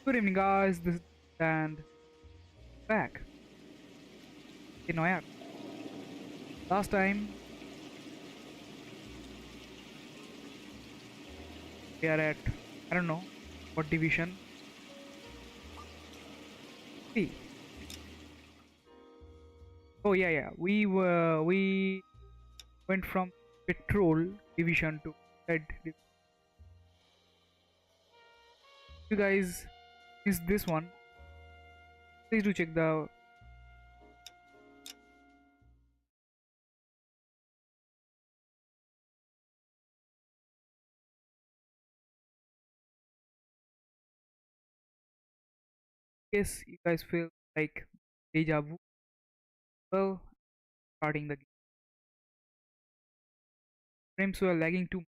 Good evening, guys. This is and back. You know, yeah. Last time we are at I don't know what division. C. Oh yeah. We went from petrol division to red. You guys missed this one. Please do check the. In case you guys feel like deja vu. Well, starting the game. Frames were lagging too.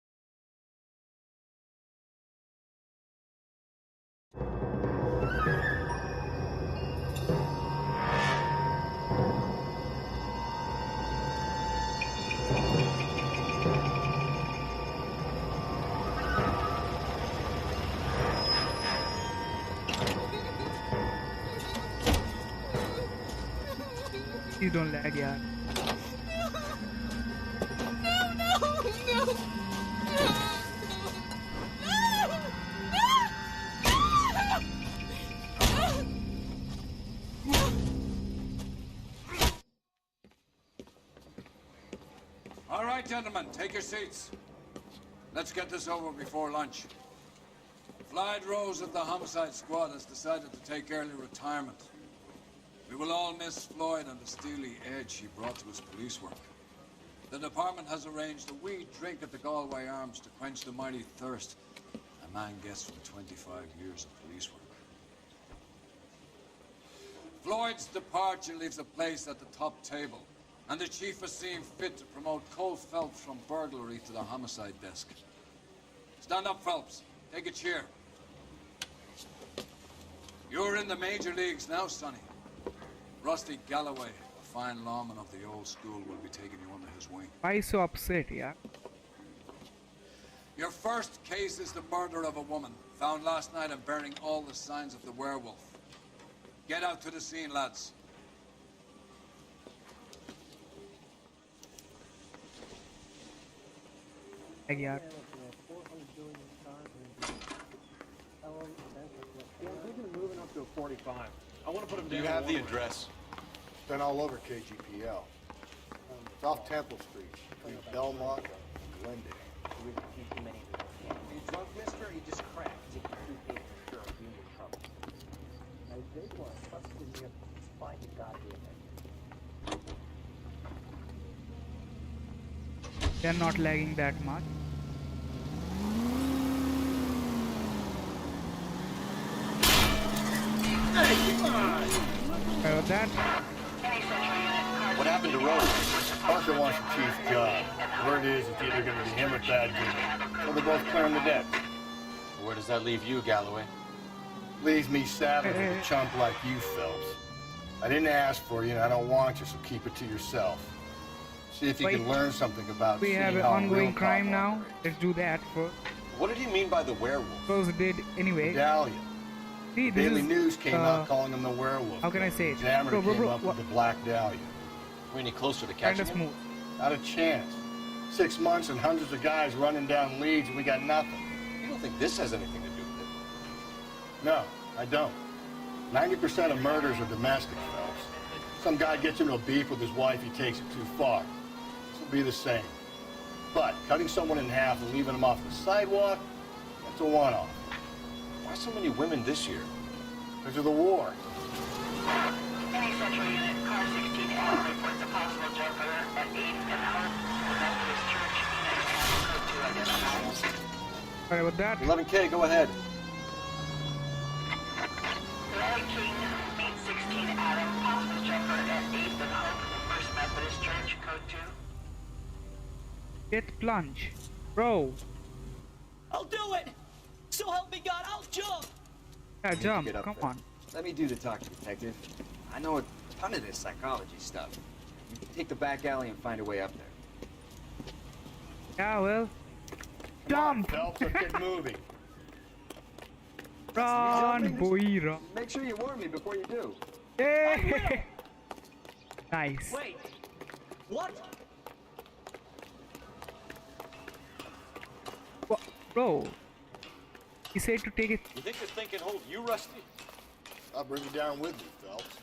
Please don't lag, yeah. All right, gentlemen, take your seats. Let's get this over before lunch. Floyd Rose of the Homicide Squad has decided to take early retirement. We will all miss Floyd and the steely edge he brought to his police work. The department has arranged a wee drink at the Galway Arms to quench the mighty thirst a man gets from 25 years of police work. Floyd's departure leaves a place at the top table, and the chief has seen fit to promote Cole Phelps from burglary to the homicide desk. Stand up, Phelps. Take a cheer. You're in the major leagues now, Sonny. Rusty Galloway, a fine lawman of the old school, will be taking you under his wing. Why so upset, yeah? Your first case is the murder of a woman, found last night and bearing all the signs of the werewolf. Get out to the scene, lads. Lag, yeah. We've been moving up to a 45. I want to put them Do down. you have the address? It's been all over KGPL. It's off Temple Street, between Belmont and Glendale. You drunk, mister, or you just cracked? Take your suitcase for sure. You'll be in trouble. Now, they want us to get find the goddamn They're not lagging that much. Hey, come on! About that. What happened to Rose? Parker wants the chief's job. Word is it's either going to be him or Thad Goodman. So they're both clearing the deck. Where does that leave you, Galloway? Leaves me saddled with a chump like you, Phelps. I didn't ask for you, and I don't want you, so keep it to yourself. See if you can learn something about We have seeing an how a ongoing real crime cop now. operates. Let's do that first. What did he mean by the werewolf? Close did anyway. Medallion. See, this Daily is News came out calling him the werewolf. how can I say it? Jammer Bro, came up what? with the Black Dahlia. We're any closer to Kind catching of him? smooth. Not a chance. 6 months and hundreds of guys running down leads, and we got nothing. You don't think this has anything to do with it? No, I don't. 90% of murders are domestic, Phelps. Some guy gets into a beef with his wife, he takes it too far. This will be the same. But cutting someone in half and leaving them off the sidewalk, that's a one-off. Why so many women this year? Because of the war. Any central unit, car 16L reports a possible jumper at 8th and Hope, the Methodist Church, next code to identify. Sorry about that. 11K, go ahead. Larry King, meet 16 Adam, possible jumper at 8th and Hope, First Methodist Church, code 2. Get plunge. Bro. I'll do it! So help me God, I'll jump! Yeah, jump. get up Come there. on. Let me do the talking, Detective. I know a ton of this psychology stuff. You can take the back alley and find a way up there. Yeah, well. Jump! Phelps, let's get moving. Run, boy, run. Make sure you warn me before you do. Hey! Nice. Wait. What? Bro, he said to take it. You think this thing can hold you, Rusty? I'll bring you down with me, Phelps.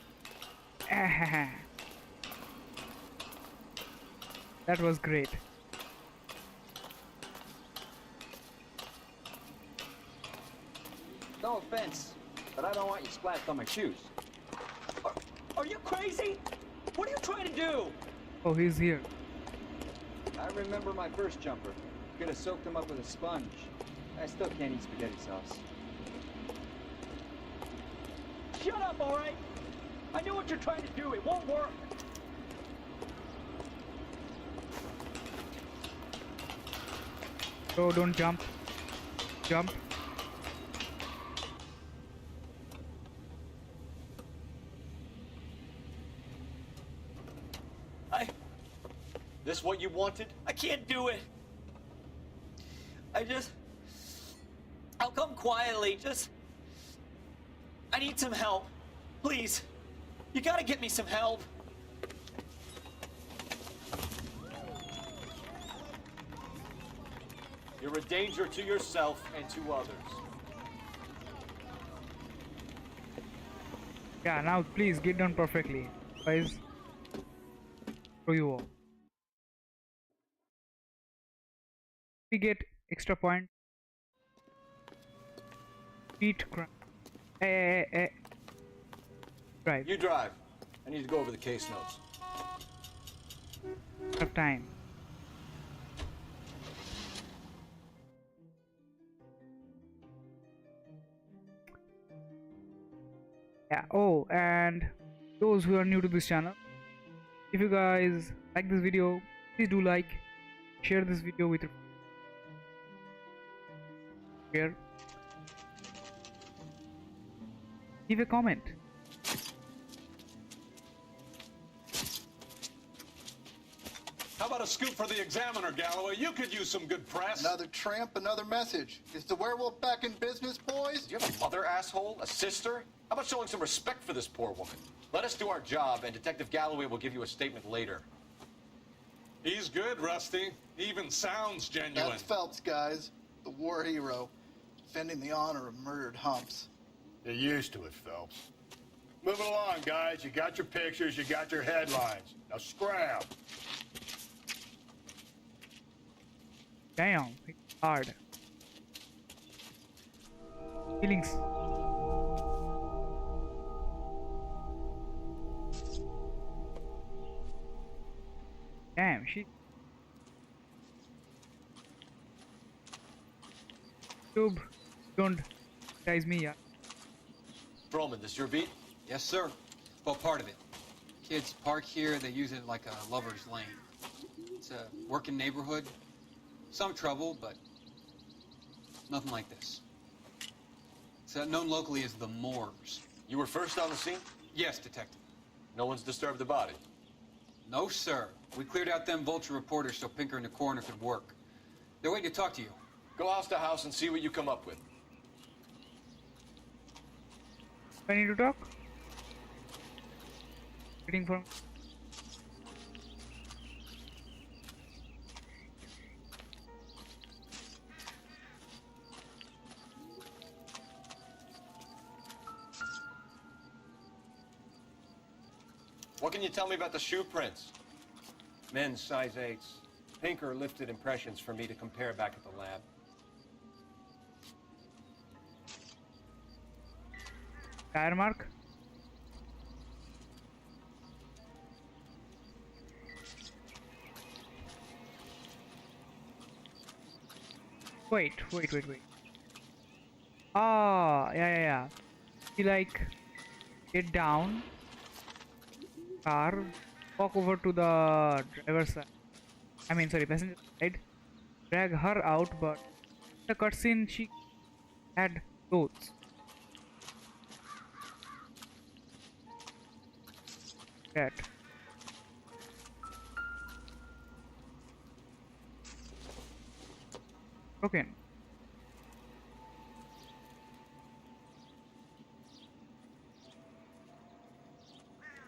That was great. No offense, but I don't want you splashed on my shoes. Are you crazy? What are you trying to do? Oh, he's here. I remember my first jumper. Could have soaked him up with a sponge. I still can't eat spaghetti sauce. Shut up, all right? I know what you're trying to do. It won't work. Bro, don't jump. Jump. This what you wanted? I can't do it. I'll come quietly. I need some help. Please. You gotta get me some help. You're a danger to yourself and to others. Yeah, now please get done perfectly. Guys, throw you all. We get extra point. Beat crime. Right. You drive. I need to go over the case notes. Have time. Yeah. Oh, and those who are new to this channel, if you guys like this video, please do like, share this video with your share, leave a comment. How about a scoop for the Examiner, Galloway? You could use some good press. Another tramp, another message. Is the werewolf back in business, boys? Do you have a mother, asshole? A sister? How about showing some respect for this poor woman? Let us do our job, and Detective Galloway will give you a statement later. He's good, Rusty. He even sounds genuine. That's Phelps, guys. The war hero. Defending the honor of murdered humps. You're used to it, Phelps. Move it along, guys. You got your pictures, you got your headlines. Now scram. Damn, hard. Feelings. Damn, she. Tube, don't guys me, yeah. Broman, this your beat? Yes, sir. Well, part of it. Kids park here, they use it like a lover's lane. It's a working neighborhood. Some trouble, but nothing like this. It's known locally as the Moors. You were first on the scene? Yes, detective. No one's disturbed the body? No, sir. We cleared out them vulture reporters so Pinker and the coroner could work. They're waiting to talk to you. Go house to house and see what you come up with. I need to talk. Waiting for. What can you tell me about the shoe prints? Men's size 8s. Pinker lifted impressions for me to compare back at the lab. Tire mark. Wait. Ah, yeah. He like get down, car, walk over to the driver's side. I mean, sorry, passenger side. Drag her out, but in the cutscene she had clothes. That. Okay.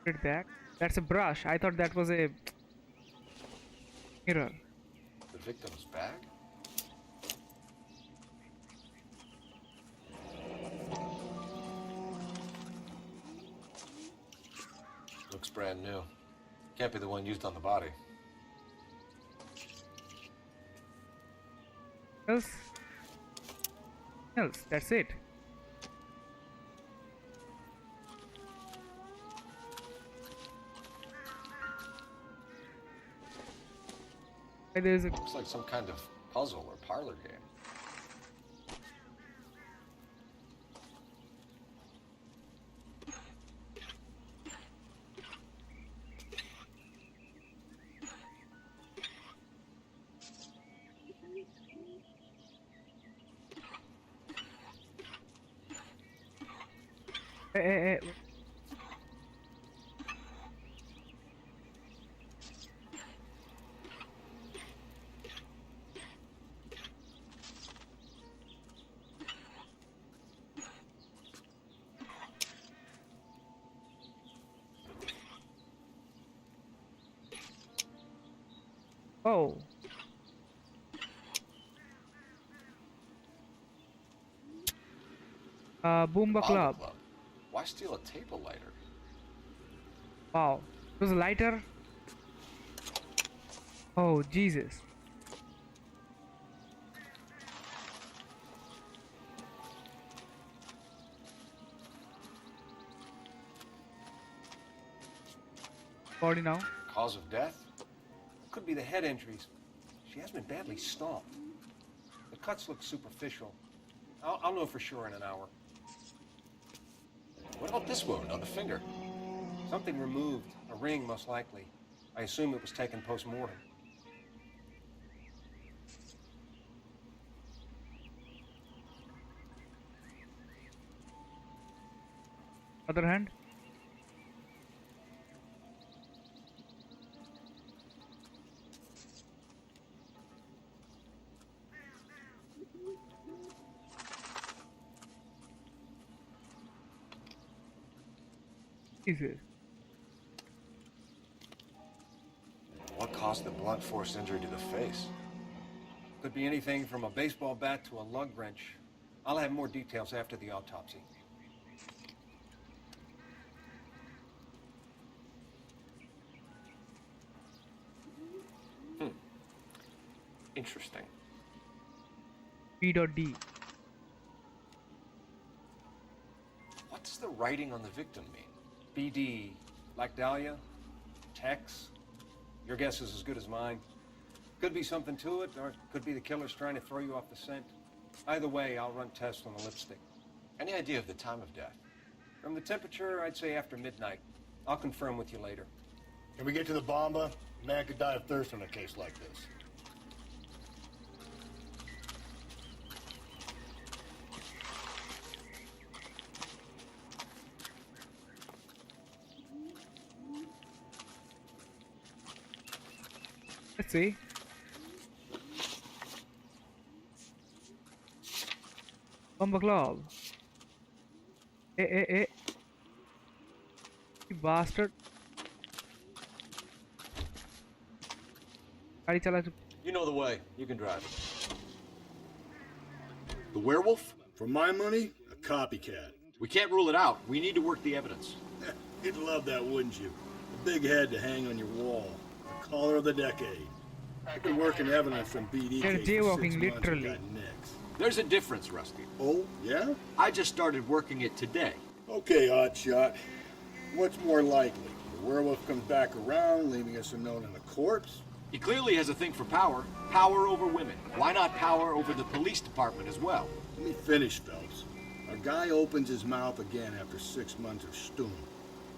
Did that? That's a brush. I thought that was a mirror. The victim's bag? Looks brand new. Can't be the one used on the body. Else? That's it. There's a Looks like some kind of puzzle or parlor game. Hey. Oh. Boomba Club. Why steal a table lighter? Wow. It was a lighter. Oh, Jesus. Body now. Cause of death? Could be the head injuries. She has been badly stomped. The cuts look superficial. I'll know for sure in an hour. What about this wound on the finger? Something removed. A ring, most likely. I assume it was taken post-mortem. Other hand. Jesus. What caused the blunt force injury to the face? Could be anything from a baseball bat to a lug wrench. I'll have more details after the autopsy. Interesting. B.D. What does the writing on the victim mean? BD, like Dahlia? Tex? Your guess is as good as mine. Could be something to it, or it could be the killer's trying to throw you off the scent. Either way, I'll run tests on the lipstick. Any idea of the time of death? From the temperature, I'd say after midnight. I'll confirm with you later. Can we get to the bomba? A man could die of thirst in a case like this. Let's see. Bomba Club. You bastard. गाड़ी चला चुप. You know the way. You can drive. The werewolf? For my money, a copycat. We can't rule it out. We need to work the evidence. You'd love that, wouldn't you? A big head to hang on your wall. The caller of the decade. I've been working evidence from BD They're cases jaywalking, 6 months and literally. got nicks. There's a difference, Rusty. Oh, yeah? I just started working it today. Okay, Oddshot. What's more likely? The werewolf comes back around, leaving us unknown in a corpse? He clearly has a thing for power. Power over women. Why not power over the police department as well? Let me finish, Phelps. A guy opens his mouth again after 6 months of stewing.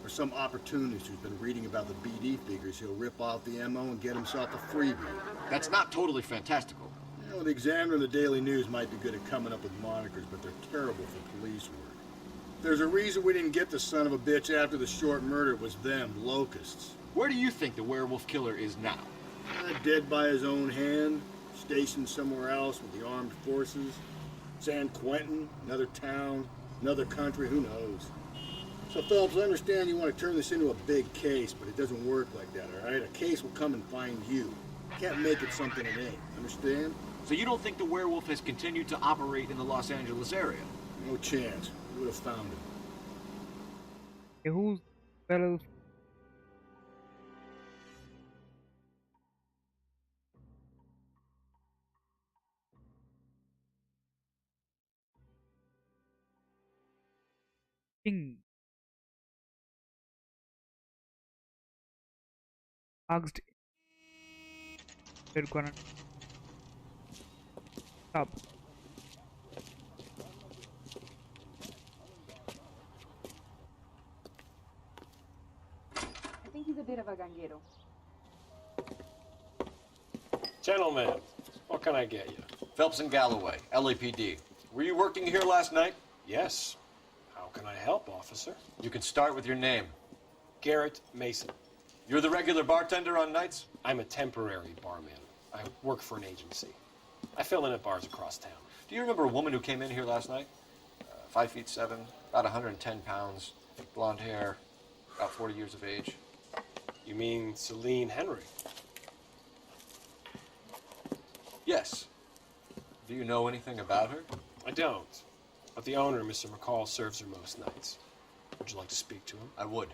Or some opportunist who's been reading about the BD figures, he'll rip off the MO and get himself a freebie. That's not totally fantastical. You know, the Examiner and the Daily News might be good at coming up with monikers, but they're terrible for police work. There's a reason we didn't get the son of a bitch after the short murder. It was them, locusts. Where do you think the werewolf killer is now? Dead by his own hand, stationed somewhere else with the armed forces. San Quentin, another town, another country, who knows? So, Phelps, I understand you want to turn this into a big case, but it doesn't work like that, all right? A case will come and find you. You can't make it something it ain't, understand? So you don't think the werewolf has continued to operate in the Los Angeles area? No chance. We would have found him. Okay, who's well? King asked. We're gonna stop. I think he's a bit of a ganguero. Gentlemen, what can I get you? Phelps and Galloway, LAPD. Were you working here last night? Yes. How can I help, officer? You can start with your name. Garrett Mason. You're the regular bartender on nights? I'm a temporary barman. I work for an agency. I fill in at bars across town. Do you remember a woman who came in here last night? 5'7", about 110 pounds, blonde hair, about 40 years of age. You mean Celine Henry? Yes. Do you know anything about her? I don't. But the owner, Mr. McCall, serves her most nights. Would you like to speak to him? I would.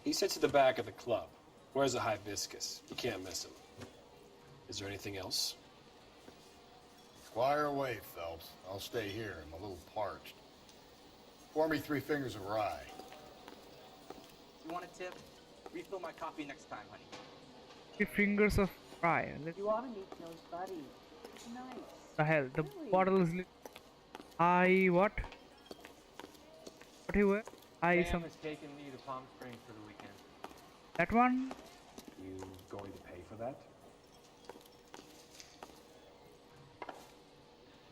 He sits at the back of the club. Wears a hibiscus. You can't miss him. Is there anything else? Squire away, Phelps. I'll stay here. I'm a little parched. Pour me 3 fingers of rye. You want a tip? Refill my coffee next time, honey. 3 fingers of fry. Let's You ought to meet those buddies. Nice. the hell. The Really? bottle is lit. I what? What he wear? I Sam some has taken me to Palm Springs for the weekend. that one. You going to pay for that?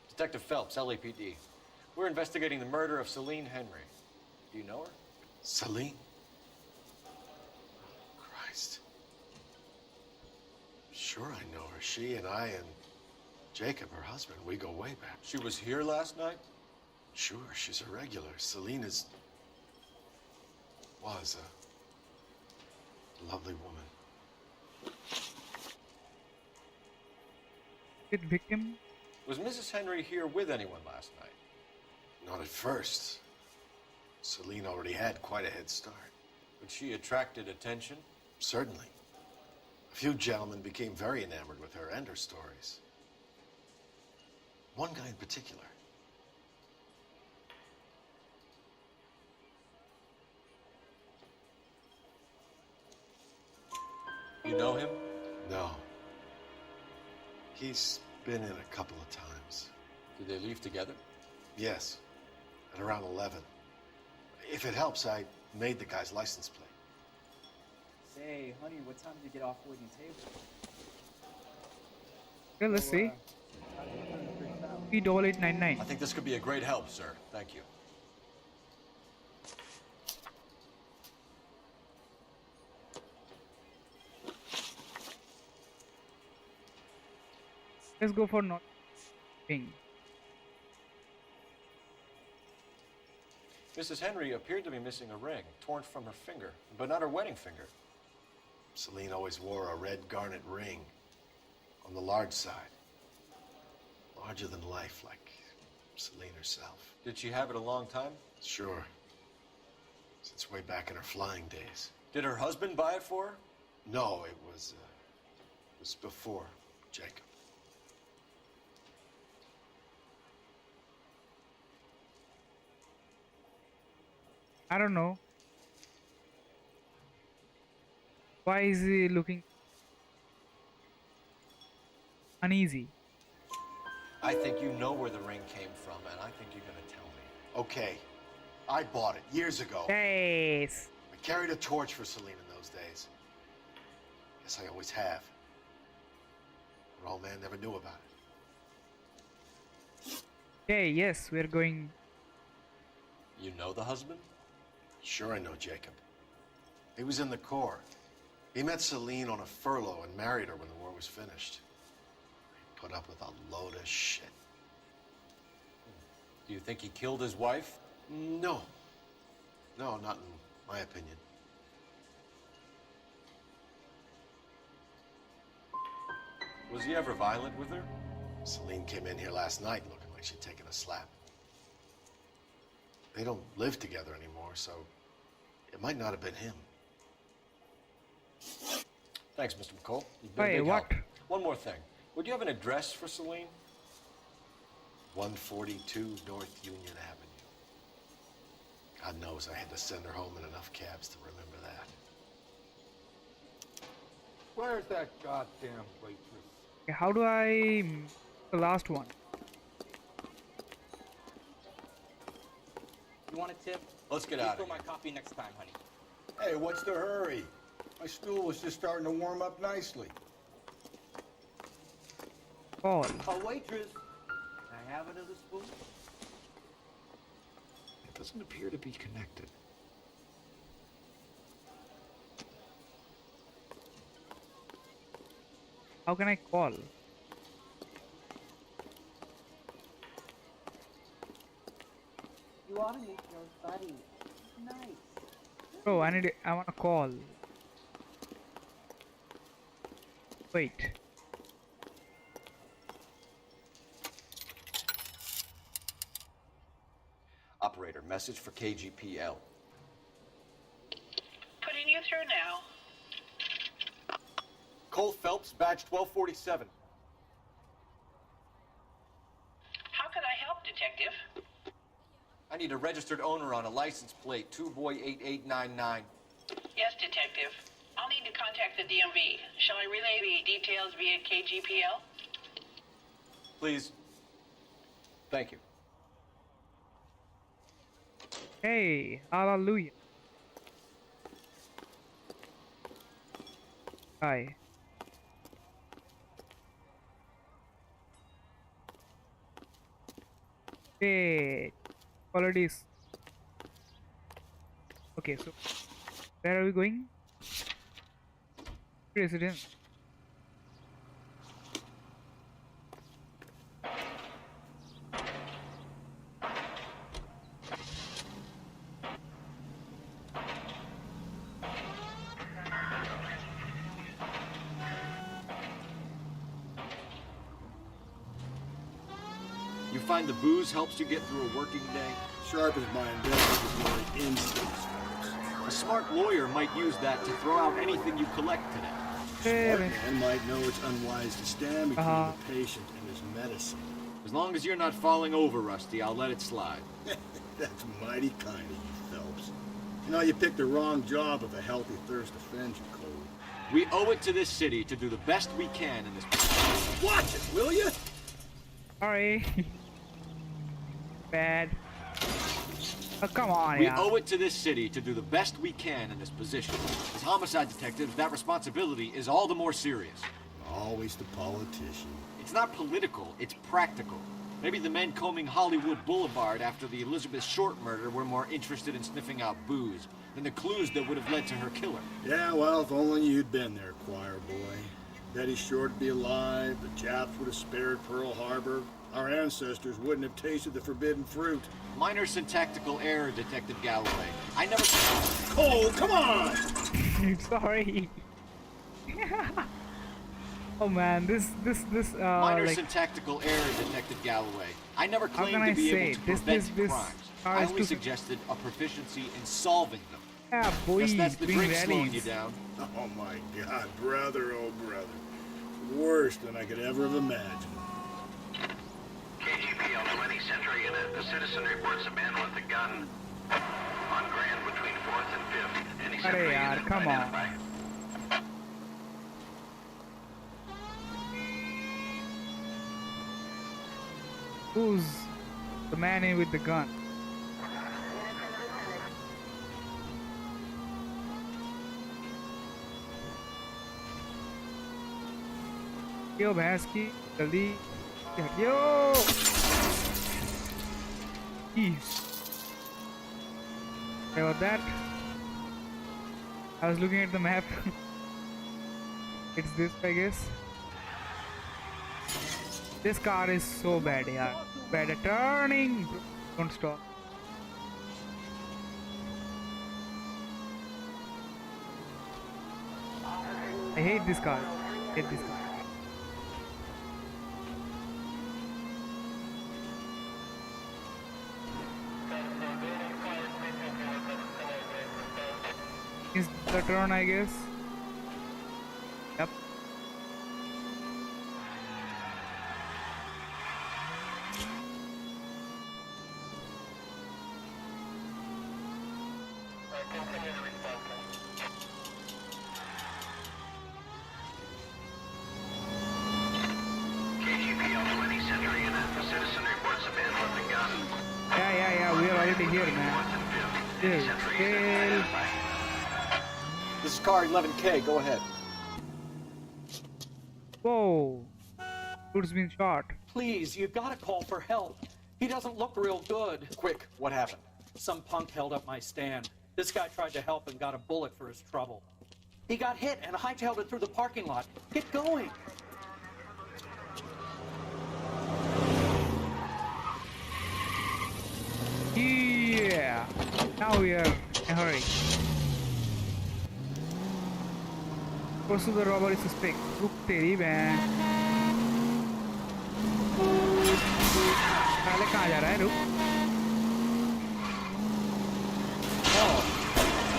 Detective Phelps, LAPD. We're investigating the murder of Celine Henry. Do you know her? Celine? Christ. Sure I know her. She and I and Jacob, her husband, we go way back. She was here last night? Sure, she's a regular. Celine was a lovely woman. Did victim? Was Mrs. Henry here with anyone last night? Not at first. Celine already had quite a head start. But she attracted attention? Certainly. A few gentlemen became very enamored with her and her stories. One guy in particular. You know him? No. He's been in a couple of times. Did they leave together? Yes. At around 11. If it helps, I made the guy's license plate. Say, honey, what time did you get off wooden table? Okay, let's see. P8899. I think this could be a great help, sir. Thank you. Let's go for not ping. Mrs. Henry appeared to be missing a ring, torn from her finger, but not her wedding finger. Celine always wore a red garnet ring on the large side. Larger than life, like Celine herself. Did she have it a long time? Sure. Since way back in her flying days. Did her husband buy it for her? No, it was before Jacob. I don't know. Why is he looking uneasy? I think you know where the ring came from, and I think you're gonna tell me. Okay. I bought it years ago. Yes. I carried a torch for Celine in those days. Guess I always have. Her old man never knew about it. Okay, yes, we're going. You know the husband? Sure I know Jacob. He was in the Corps. He met Celine on a furlough and married her when the war was finished. He put up with a load of shit. Do you think he killed his wife? No. No, not in my opinion. Was he ever violent with her? Celine came in here last night looking like she'd taken a slap. They don't live together anymore, so it might not have been him. Thanks, Mr. McCall. You've been a Hey, big what? help. One more thing. Would you have an address for Celine? 142 North Union Avenue. God knows I had to send her home in enough cabs to remember that. Where's that goddamn waitress? Okay, how do I the last one? You want a tip? Let's get Please out fill of my here. coffee next time, honey. Hey, what's the hurry? My stool was just starting to warm up nicely. Call. A waitress. Can I have another spoon? It doesn't appear to be connected. How can I call? You ought to meet your buddy. Nice. Bro, I wanna call. Wait. Operator, message for KGPL. Putting you through now. Cole Phelps, badge 1247. How can I help, Detective? I need a registered owner on a license plate, 2boy8899. Yes, Detective. I'll need to contact the DMV. Shall I relay the details via KGPL? Please. Thank you. Hey, hallelujah. Hi. Hey, qualities. Okay, so where are we going? Residence. You find the booze helps you get through a working day? Sharpens my investigative instincts. A smart lawyer might use that to throw out anything you collect today. Smart man might know it's unwise to stand between the patient and his medicine. As long as you're not falling over, Rusty, I'll let it slide. That's mighty kind of you, Phelps. You know, you picked the wrong job if a healthy thirst offends you, Cole. We owe it to this city to do the best we can in this. Watch it, will you? Sorry. Bad. Oh, come on, We yeah. owe it to this city to do the best we can in this position. As homicide detectives, that responsibility is all the more serious. Always the politician. It's not political, it's practical. Maybe the men combing Hollywood Boulevard after the Elizabeth Short murder were more interested in sniffing out booze than the clues that would have led to her killer. Yeah, well, if only you'd been there, choir boy. Betty Short would be alive, the Japs would have spared Pearl Harbor, our ancestors wouldn't have tasted the forbidden fruit. Minor syntactical error, Detective Galloway. I never... Cole, come on! Sorry. Oh man, this Minor like, syntactical error, Detective Galloway. I never How claimed can to I be say able to this- prevent this crimes. car I is only too- suggested a proficiency in solving them. yeah, boy, Guess that's the doing drink slowing you rallies. down. Oh my God, brother, oh brother. Worse than I could ever have imagined. KGPL 20 Century Unit. A citizen reports a man with a gun on Grand between 4th and 5th. Any Arey Century yaar, unit come on. identify. Who's the man in with the gun? Yo, भैंस की जल्दी हटियो। Sorry about that. I was looking at the map. It's this, I guess. This car is so bad, yeah. Bad at turning. Don't stop. I hate this car. Hate this car. Is the turn, I guess. Yep. Yeah, we are already here, man. Chill. This is car 11K, go ahead. Whoa. Dude's been shot. Please, you gotta call for help. He doesn't look real good. Quick, what happened? Some punk held up my stand. This guy tried to help and got a bullet for his trouble. He got hit and hightailed it through the parking lot. Get going. Yeah. Now we are in a hurry. Pursue the robbery suspect. रुक तेरी बहन. पहले कहाँ जा रहा है? रुक.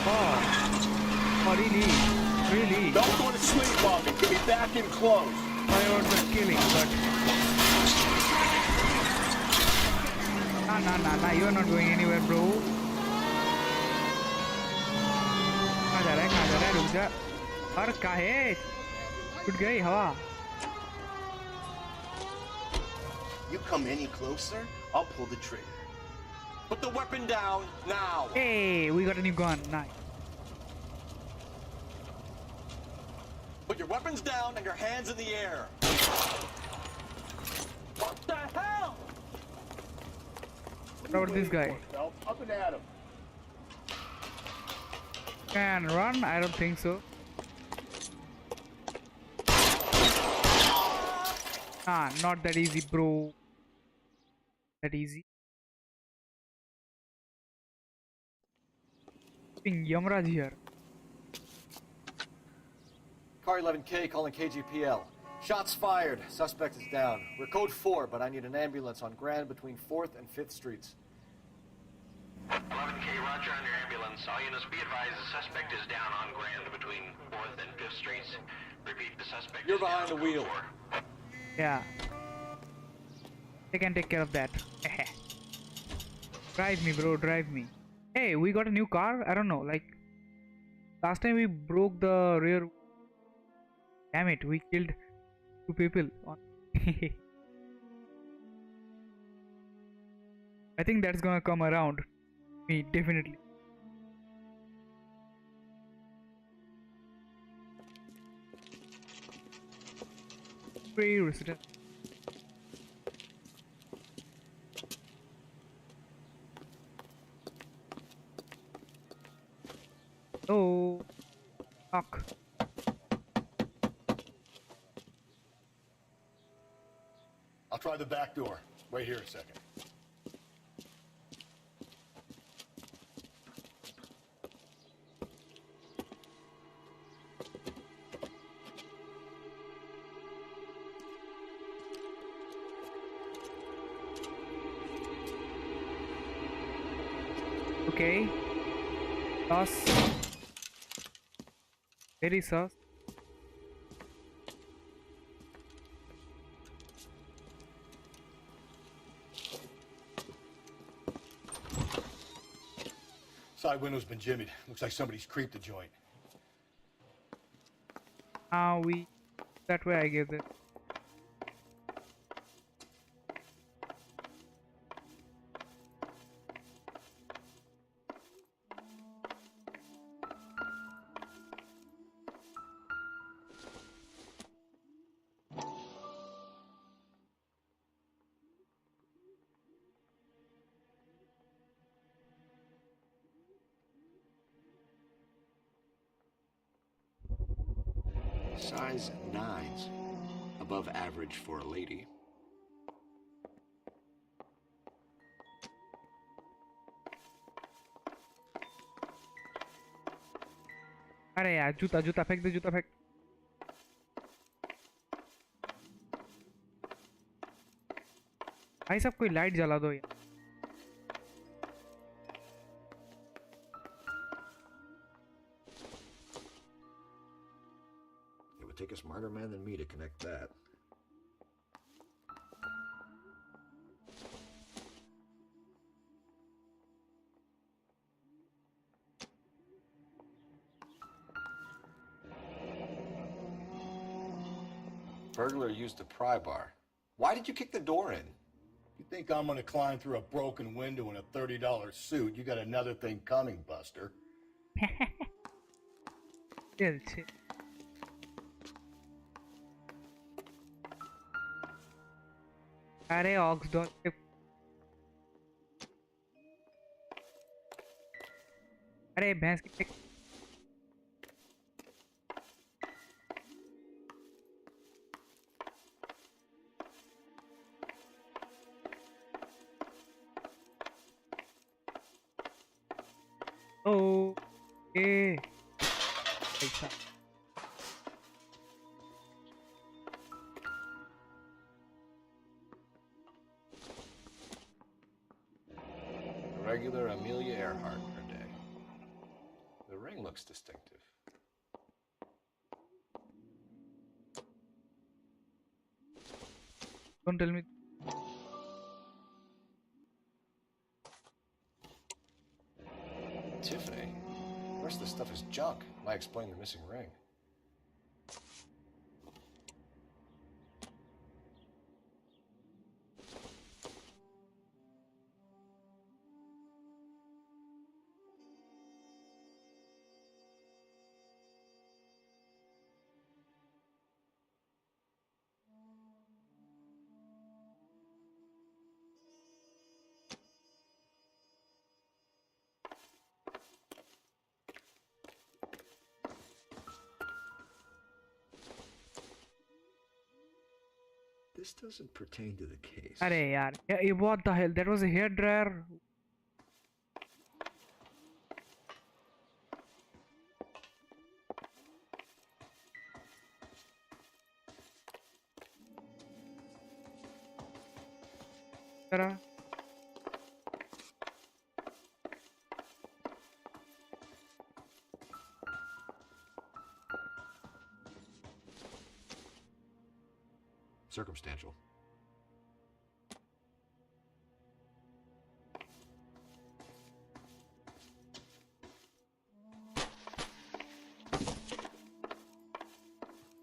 Oh, really? Don't go to sleep, Bobby. Get me back in close. Sorry about the killing, but nah. You are not going anywhere, bro. कहाँ जा रहा है? रुक जा. और काहे? उठ गई हवा. You come any closer, I'll pull the trigger. Put the weapon down, now! Hey, we got a new gun. Nice. Put your weapons down and your hands in the air. What the hell? What about this guy? Up and at him. Can run? I don't think so. Not that easy, bro. That easy. Yamraj here. Car 11K calling KGPL. Shots fired. Suspect is down. We're code 4, but I need an ambulance on Grand between 4th and 5th Streets. 11K, roger on your ambulance. All units be advised the suspect is down on Grand between 4th and 5th Streets. Repeat, the suspect You're is behind down, the wheel. code 4. Yeah. They can take care of that. Drive me, bro. Drive me. Hey, we got a new car? I don't know. Like, last time we broke the rear. Damn it, we killed 2 people. I think that's gonna come around me, definitely. Free resident. Oh, fuck. I'll try the back door. Wait here a second. Okay. Sus. Very sus. Side window's been jimmied. Looks like somebody's creeped the joint. That way I guess it. Size 9s. Above average for a lady. अरे यार जूता फेंक दे. भाई साहब कोई light जला दो यार। It would take a smarter man than me to connect that. Burglar used the pry bar. Why did you kick the door in? You think I'm gonna climb through a broken window in a $30 suit? You got another thing coming, Buster. Chill, chill. अरे aux dog अरे भैंस की okay ऐसा Regular Amelia Earhart per day. The ring looks distinctive. Don't tell me. Tiffany, the rest of the stuff is junk. Might explain the missing ring. This doesn't pertain to the case. अरे यार what the hell, that was a hair dryer. Tara. Circumstantial.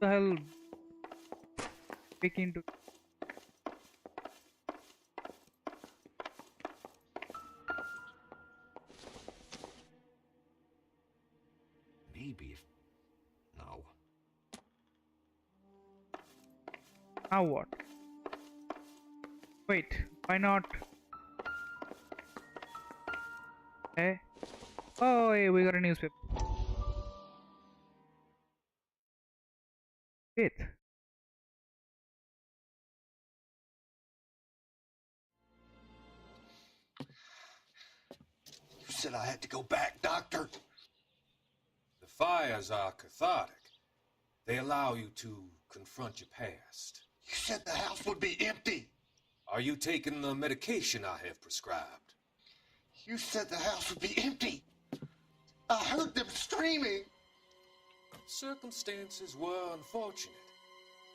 The hell speaking to Maybe if... No. now what? Wait, why not? Hey, oh hey, we got a newspaper. Wait. You said I had to go back, Doctor. The fires are cathartic. They allow you to confront your past. You said the house would be empty. Are you taking the medication I have prescribed? You said the house would be empty. I heard them screaming. Circumstances were unfortunate.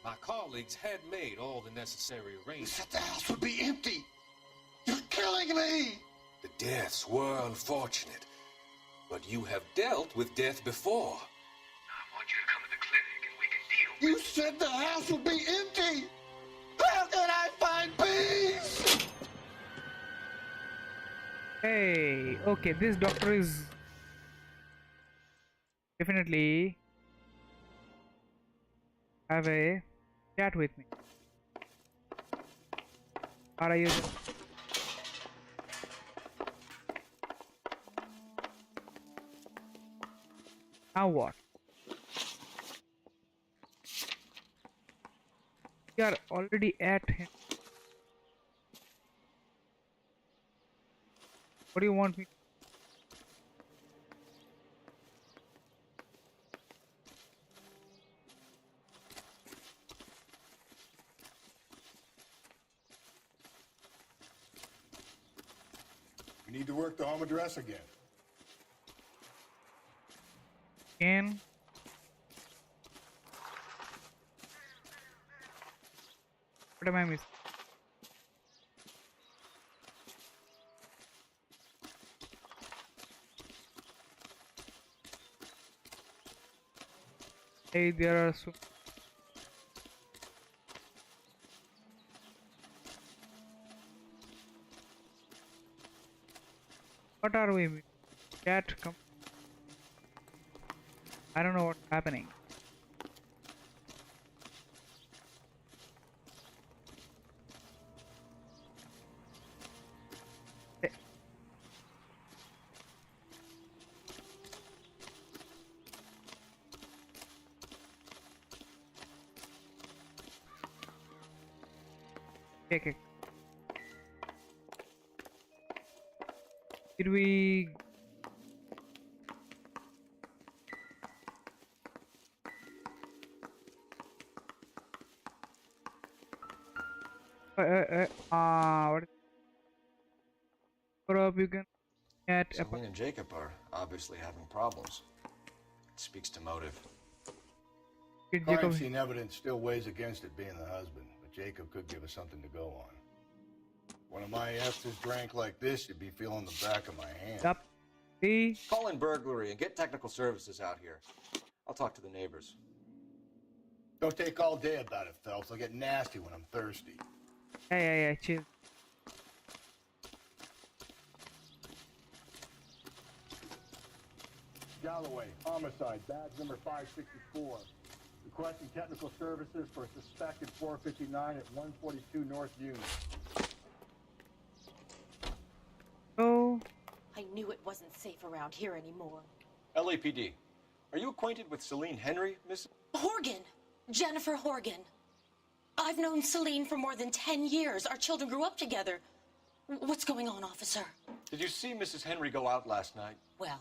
My colleagues had made all the necessary You arrangements. said the house would be empty. You're killing me. The deaths were unfortunate, but you have dealt with death before. I want you to come to the clinic and we can deal. You said the house would be empty. How can I find peace? Hey, okay, this doctor is definitely have a chat with me. How are you? Now what? We are already at him. What do you want me? We need to work the home address again. Again. What am I missing? Hey, there are so what are we? Cat come. I don't know what's happening. Okay. Did we? What? What up? You can get. Celine and Jacob are obviously having problems. It speaks to motive. Crime scene evidence still weighs against it being the husband, but Jacob could give us something to go on. One of my F's drank like this, you'd be feeling the back of my hand. Yep. See? Call in burglary and get technical services out here. I'll talk to the neighbors. Don't take all day about it, Phelps. I'll get nasty when I'm thirsty. Yeah, chill. Galloway, homicide, badge number 564. Requesting technical services for a suspected 459 at 142 North Union. Oh. I knew it wasn't safe around here anymore. LAPD, are you acquainted with Celine Henry, Miss? Horgan! Jennifer Horgan. I've known Celine for more than 10 years. Our children grew up together. What's going on, officer? Did you see Mrs. Henry go out last night? Well,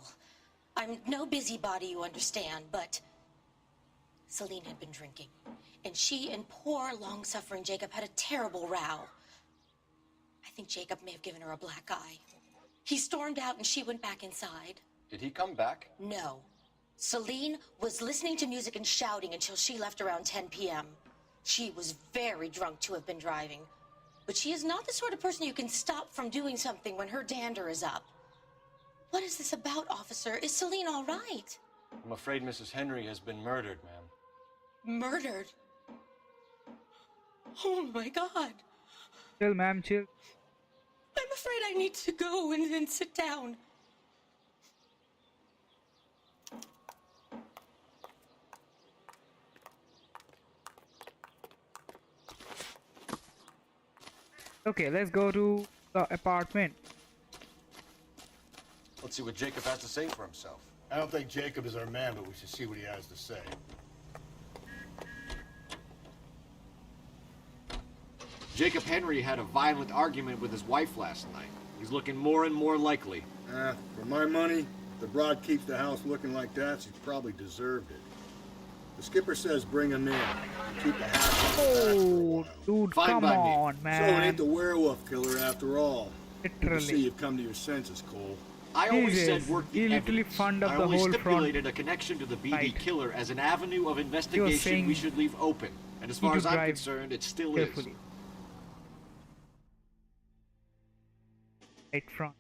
I'm no busybody, you understand, but Celine had been drinking, and she and poor, long-suffering Jacob had a terrible row. I think Jacob may have given her a black eye. He stormed out and she went back inside. Did he come back? No. Celine was listening to music and shouting until she left around 10 p.m. She was very drunk to have been driving. But she is not the sort of person you can stop from doing something when her dander is up. What is this about, officer? Is Celine all right? I'm afraid Mrs. Henry has been murdered, ma'am. Murdered? Oh my God. Chill, ma'am, chill. I'm afraid I need to go and sit down. Okay, let's go to the apartment. Let's see what Jacob has to say for himself. I don't think Jacob is our man, but we should see what he has to say. Jacob Henry had a violent argument with his wife last night. He's looking more and more likely. For my money, if the broad keeps the house looking like that, she's probably deserved it. The skipper says bring him in. Keep the house. Oh, dude, Fine come by me. on, man. So it ain't the werewolf killer after all. Good to Literally. see you've come to your senses, Cole. I always Jesus, said work the he literally evidence. fund up I the always whole stipulated a connection to the BD Right. killer as an avenue of investigation saying we should leave open. And as need far to as I'm drive concerned, it still carefully. is. Right front.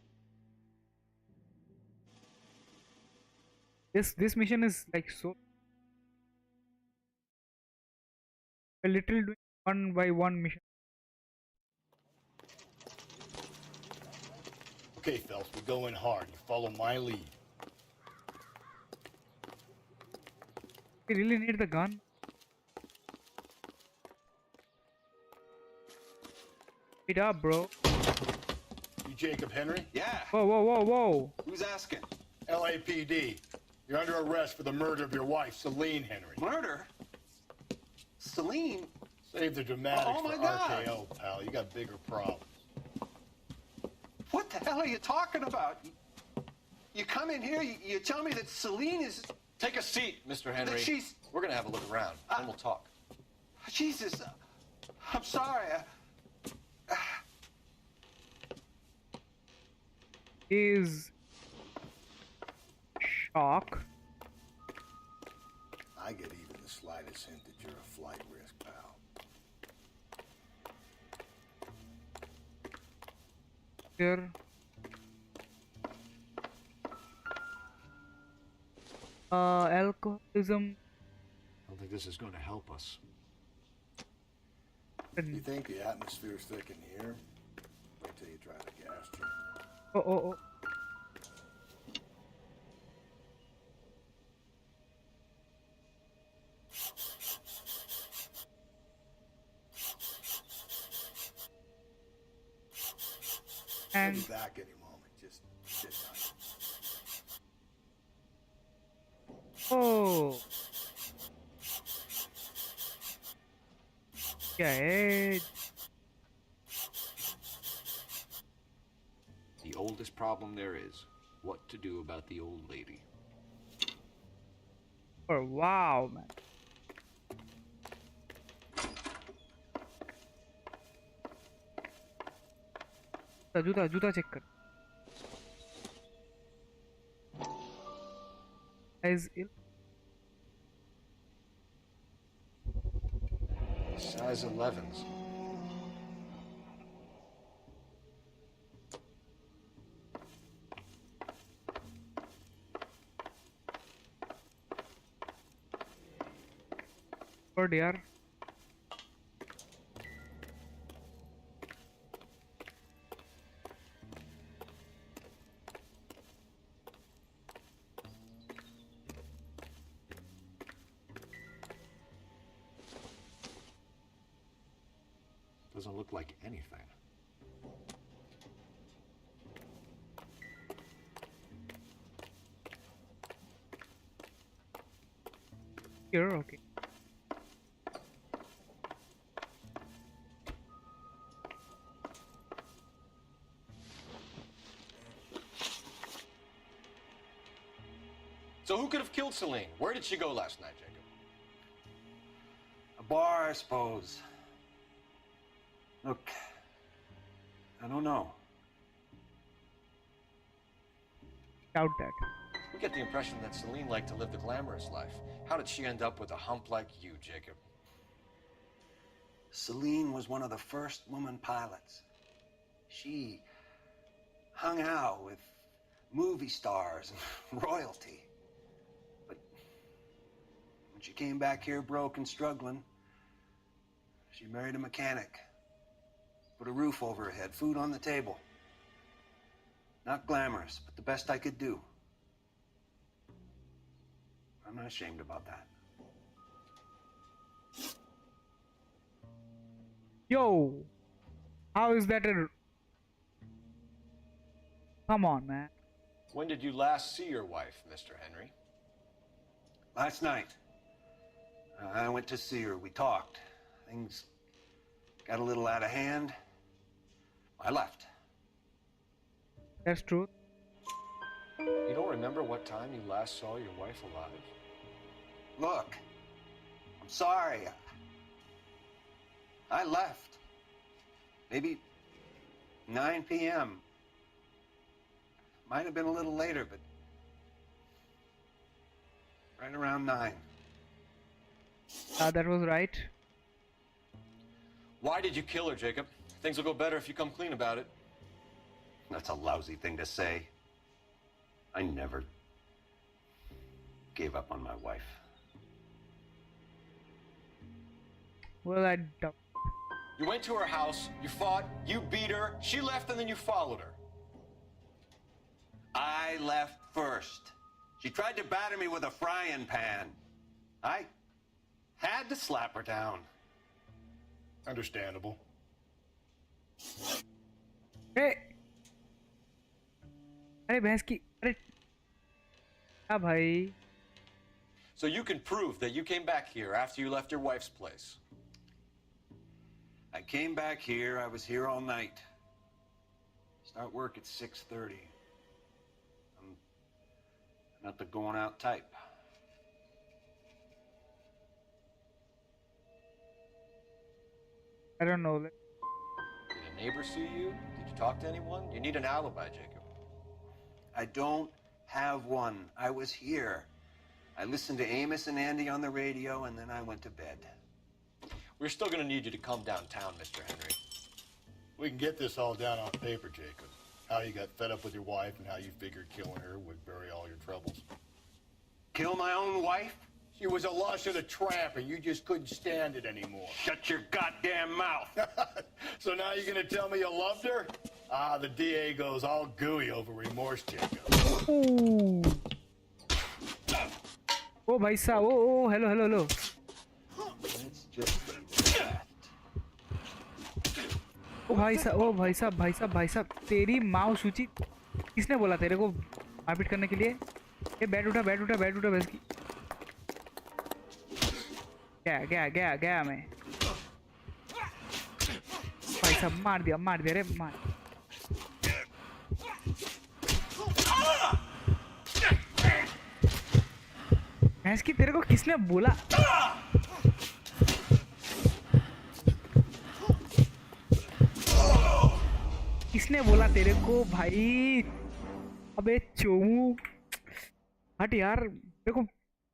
This mission is like so. We're literally doing one by one mission. Okay, Phelps, we go in hard. You follow my lead. We really need the gun. It up, bro. You Jacob Henry? Yeah. Whoa. Who's asking? LAPD. You're under arrest for the murder of your wife, Celine Henry. Murder? Celine? Save the dramatics Oh, my for God. RKO, pal. You got bigger problems. What the hell are you talking about? You come in here, you tell me that Celine is... Take a seat, Mr. Henry. That she's... We're gonna have a look around, and we'll talk. Jesus, I'm sorry. is shock. I get even the slightest hint that you're a flight risk, pal. Here. Alcoholism. I don't think this is going to help us. You think the atmosphere's thick in here? Wait till you try the gas chamber. Oh. I'll And be back any moment. Just sit tight. oh. Yeah. The oldest problem there is, what to do about the old lady. Oh wow, man. जूता check कर. Is ill. Size 11s. Oh dear. Doesn't look like anything. Here, okay. So who could have killed Celine? Where did she go last night, Jacob? A bar, I suppose. Look, I don't know. Doubt that. We get the impression that Celine liked to live the glamorous life. How did she end up with a hump like you, Jacob? Celine was one of the first woman pilots. She hung out with movie stars and royalty. But when she came back here broke and struggling, she married a mechanic. Put a roof over her head, food on the table. Not glamorous, but the best I could do. I'm not ashamed about that. Yo, how is that a... Come on, man. When did you last see your wife, Mr. Henry? Last night. I went to see her. We talked. Things got a little out of hand. I left. That's true. You don't remember what time you last saw your wife alive? Look, I'm sorry. I left. Maybe 9 p.m. Might have been a little later, but right around 9. That was right. Why did you kill her, Jacob? Things will go better if you come clean about it. That's a lousy thing to say. I never gave up on my wife. Well, I doubt. You went to her house, you fought, you beat her, she left, and then you followed her. I left first. She tried to batter me with a frying pan. I had to slap her down. Understandable. Hey! अरे भैंस की अरे क्या भाई? So you can prove that you came back here after you left your wife's place. I came back here. I was here all night. Start work at 6:30. I'm not the going out type. I don't know. Did a neighbor see you? Did you talk to anyone? You need an alibi, Jacob. I don't have one. I was here. I listened to Amos and Andy on the radio, and then I went to bed. We're still gonna need you to come downtown, Mr. Henry. We can get this all down on paper, Jacob. How you got fed up with your wife and how you figured killing her would bury all your troubles. Kill my own wife? She was a lush of the tramp, and you just couldn't stand it anymore. Shut your goddamn mouth. So now you're gonna tell me you loved her? Ah, the DA goes all gooey over remorse, Jacob. Ooh. Oh, भाई साहब, oh, hello. Let's just ओ भाई साहब, तेरी माँ सूची किसने बोला तेरे को मारपीट करने के लिए? ये बैठ उठा बस की। गया मैं। भाई साहब मार दिया रे मार। भैंस की तेरे को किसने बोला? किसने बोला तेरे को भाई? अबे चोमू हट यार, मेरे को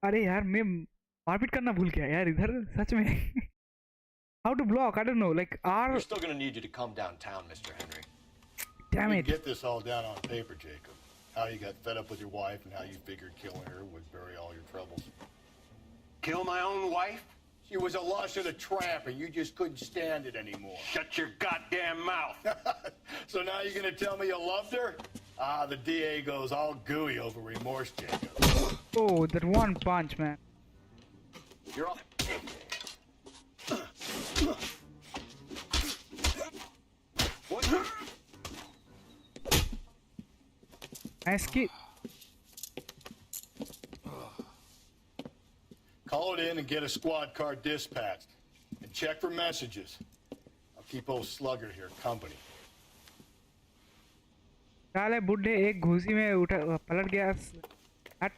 अरे यार मैं मारपीट करना भूल गया यार इधर सच में। How to block? I don't know. Like We're still gonna need you to come downtown, Mr. Henry. Damn We it. can get this all down on paper, Jacob. How you got fed up with your wife and how you figured killing her would bury all your troubles. kill my own wife? She was a lush of the tramp, and you just couldn't stand it anymore. Shut your goddamn mouth. So now you're gonna tell me you loved her? Ah, the DA goes all gooey over remorse, Jacob. Oh, that one punch, man. You're all... What? Nice kid. Call it in and get a squad car dispatched. And check for messages. I'll keep old Slugger here company. साले बुड्ढे एक घुसी में उठा पलट गया। हट।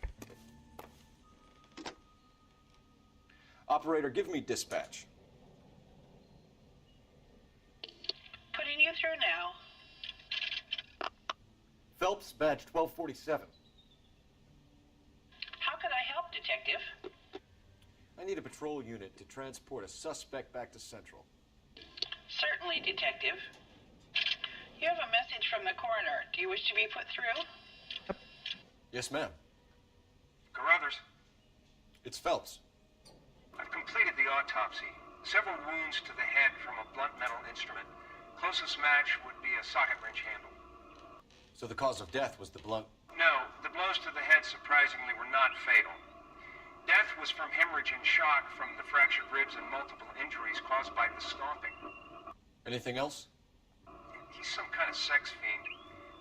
Operator, give me dispatch. Putting you through now. Phelps, badge 1247. How can I help, Detective? I need a patrol unit to transport a suspect back to Central. Certainly, Detective. You have a message from the coroner. Do you wish to be put through? Yes, ma'am. Carruthers, It's Phelps. I've completed the autopsy. Several wounds to the head from a blunt metal instrument. Closest match would be a socket wrench handle. So the cause of death was the blunt... No, the blows to the head surprisingly were not fatal. Death was from hemorrhage and shock from the fractured ribs and multiple injuries caused by the stomping. Anything else? He's some kind of sex fiend.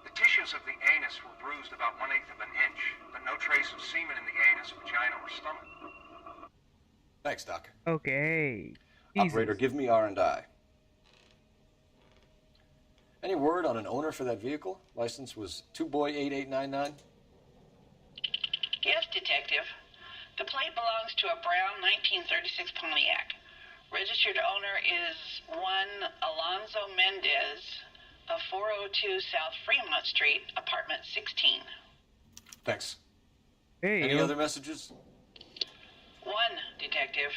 The tissues of the anus were bruised about 1/8 of an inch, but no trace of semen in the anus, vagina, or stomach. Thanks, Doc. Okay. Operator, give me R&I. Any word on an owner for that vehicle? License was 2boy8899. Yes, Detective. The plate belongs to a brown 1936 Pontiac. Registered owner is one Alonzo Mendez of 402 South Fremont Street, apartment 16. Thanks. Hey. Any other messages? One, Detective.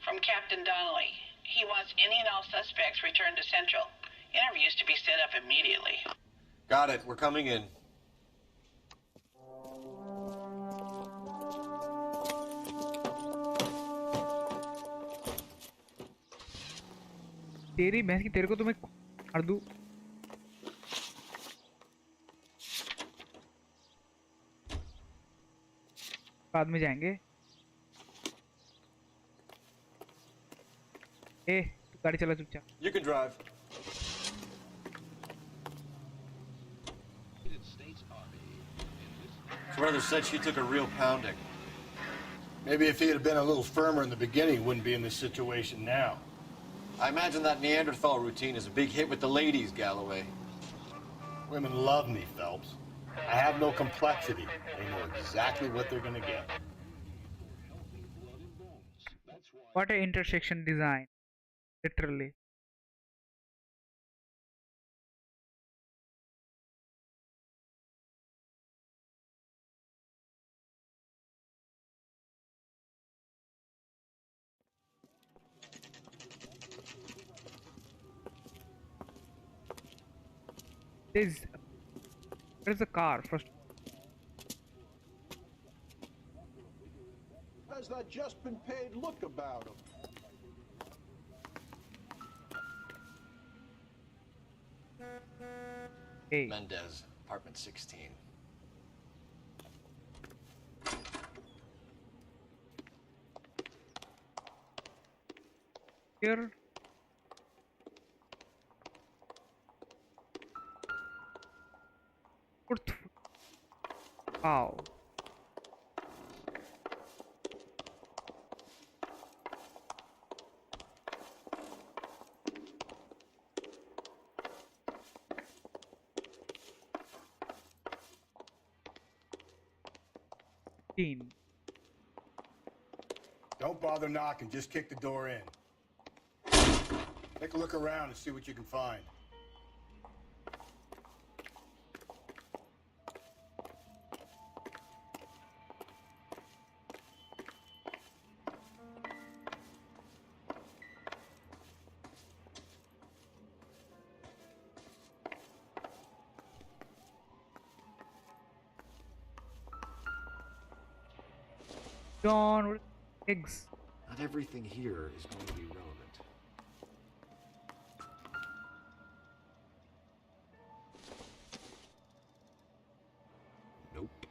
From Captain Donnelly. He wants any and all suspects returned to Central. Interviews to be set up immediately. Got it. We're coming in. तेरी भैंस की तेरे को तो मैं मार दूं। बाद में जाएंगे। तू गाड़ी चला चुपचाप। You can drive. Brother said she took a real pounding. Maybe if he had been a little firmer in the beginning, he wouldn't be in this situation now. I imagine that Neanderthal routine is a big hit with the ladies, Galloway. Women love me, Phelps. I have no complexity. They know exactly what they're gonna get. What a intersection design. Literally. Is where's the car first? How's that just been paid look about him? Hey. Mendez, apartment 16. Here. Wow. Don't bother knocking, just kick the door in. Take a look around and see what you can find. John, eggs. Not everything here is going to be relevant. Nope.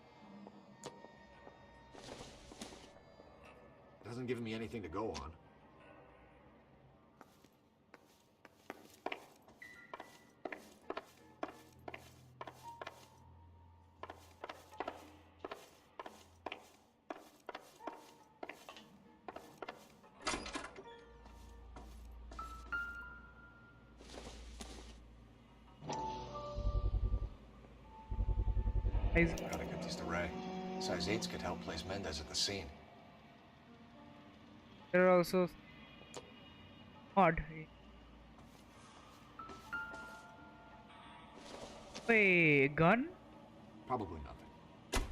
Doesn't give me anything to go on. Gotta get these to Ray. Size 8s could help place Mendez at the scene. There are also odd. Wait, gun? Probably nothing.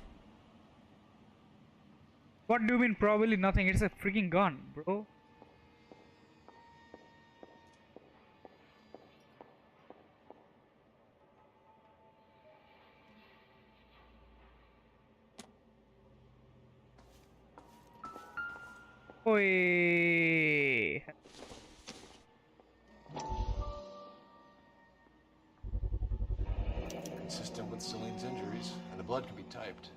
What do you mean probably nothing? It's a freaking gun, bro. Oi. Consistent with Celine's injuries, and the blood can be typed.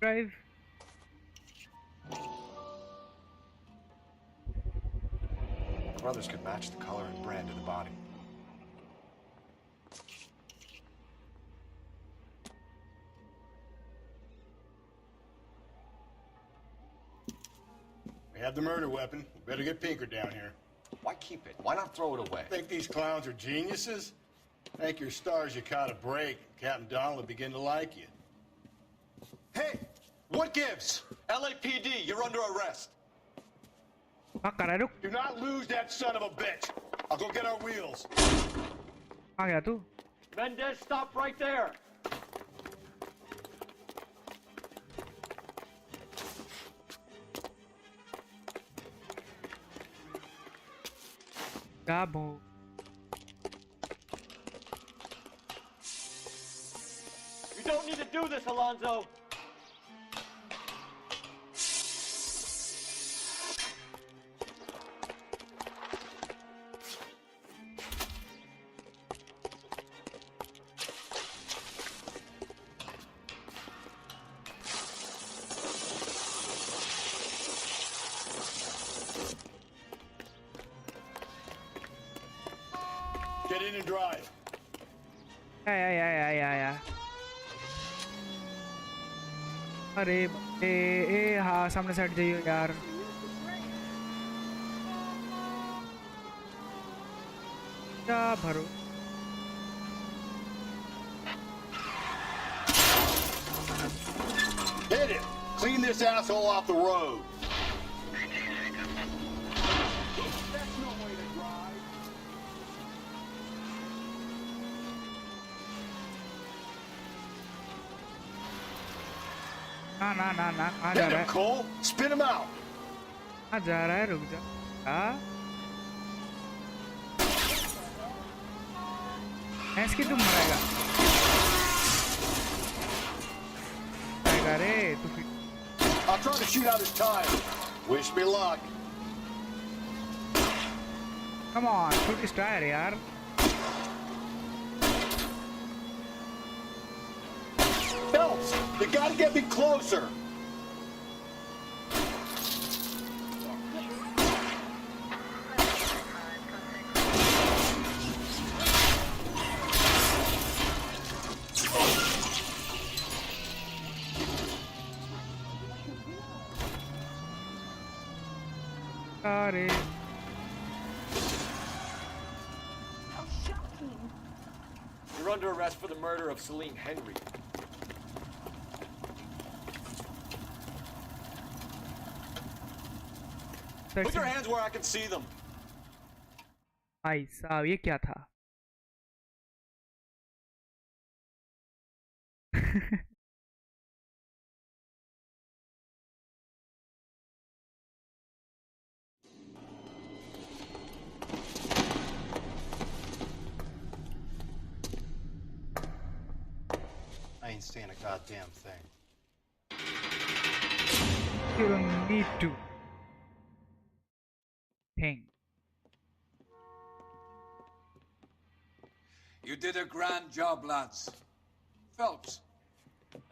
Drive. Brothers could match the color and brand of the body. We have the murder weapon. We better get Pinker down here. Why keep it? Why not throw it away? Think these clowns are geniuses? Thank your stars you caught a break. Captain Donald will begin to like you. Hey! What gives? LAPD, you're under arrest. Do not lose that son of a bitch. I'll go get our wheels. आ गया तू? Mendez, stop right there! Gabo. You don't need to do this, Alonzo! Get in and drive. या अरे हाँ सामने side जाइए यार क्या भरो Hit it. Clean this asshole off the road. ना ना ना ना कहाँ जा Get रहा him, है Cole. Spin him out. कहाँ जा रहा है रुक जा हाँ भैंस की तुम मरेगा रे तू फिर I'll try to shoot out his tire. Wish me luck. Come on, shoot his tire, yaar. Phelps, you gotta get me closer. Sorry. You're under arrest for the murder of Celine Henry. Put your hands where I can see them. भाई साहब ये क्या था? I ain't saying a goddamn thing. You don't need to. Thing. You did a grand job, lads. Phelps,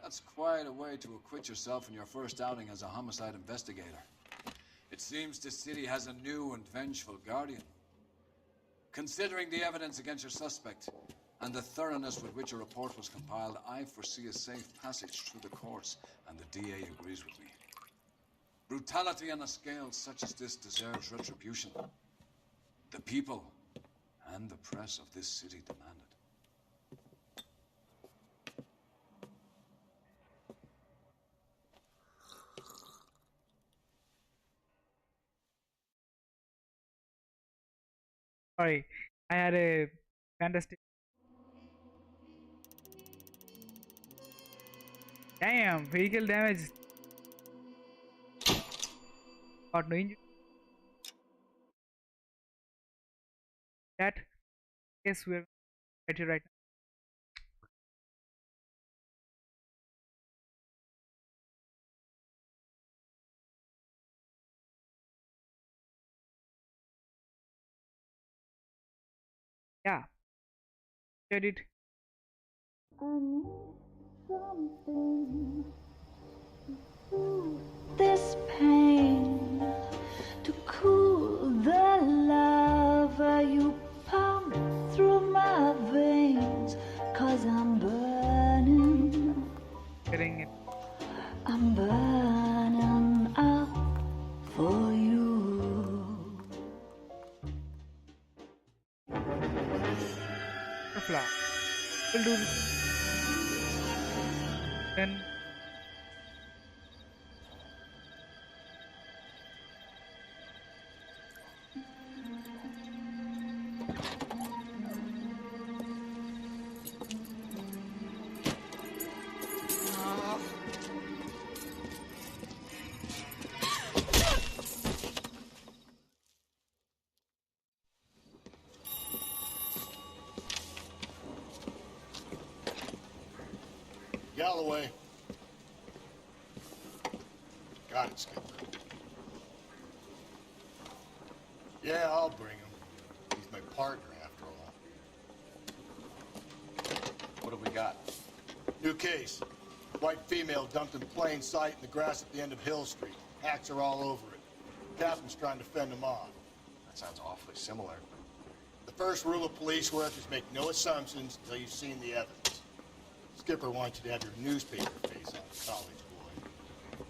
that's quite a way to acquit yourself in your first outing as a homicide investigator. It seems the city has a new and vengeful guardian. Considering the evidence against your suspect and the thoroughness with which a report was compiled, I foresee a safe passage through the courts, and the DA agrees with me. Brutality on a scale such as this deserves retribution. The people and the press of this city demand it. Sorry, I had a fantastic. Damn, vehicle damage. Got no injury. That case we're right here right now. Yeah. Did it. I need something to soothe this pain, to cool the lava you pump through my veins, 'cause I'm burning. Getting it. I'm burning up for you. Flower. We'll do this. Then Galloway. Got it, Skipper. Yeah, I'll bring him. He's my partner, after all. What have we got? New case. White female dumped in plain sight in the grass at the end of Hill Street. Hacks are all over it. Captain's trying to fend them off. That sounds awfully similar. The first rule of police work is make no assumptions until you've seen the evidence. Skipper wants you to have your newspaper face on, college boy.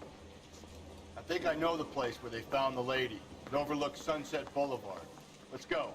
I think I know the place where they found the lady. It overlooks Sunset Boulevard. Let's go.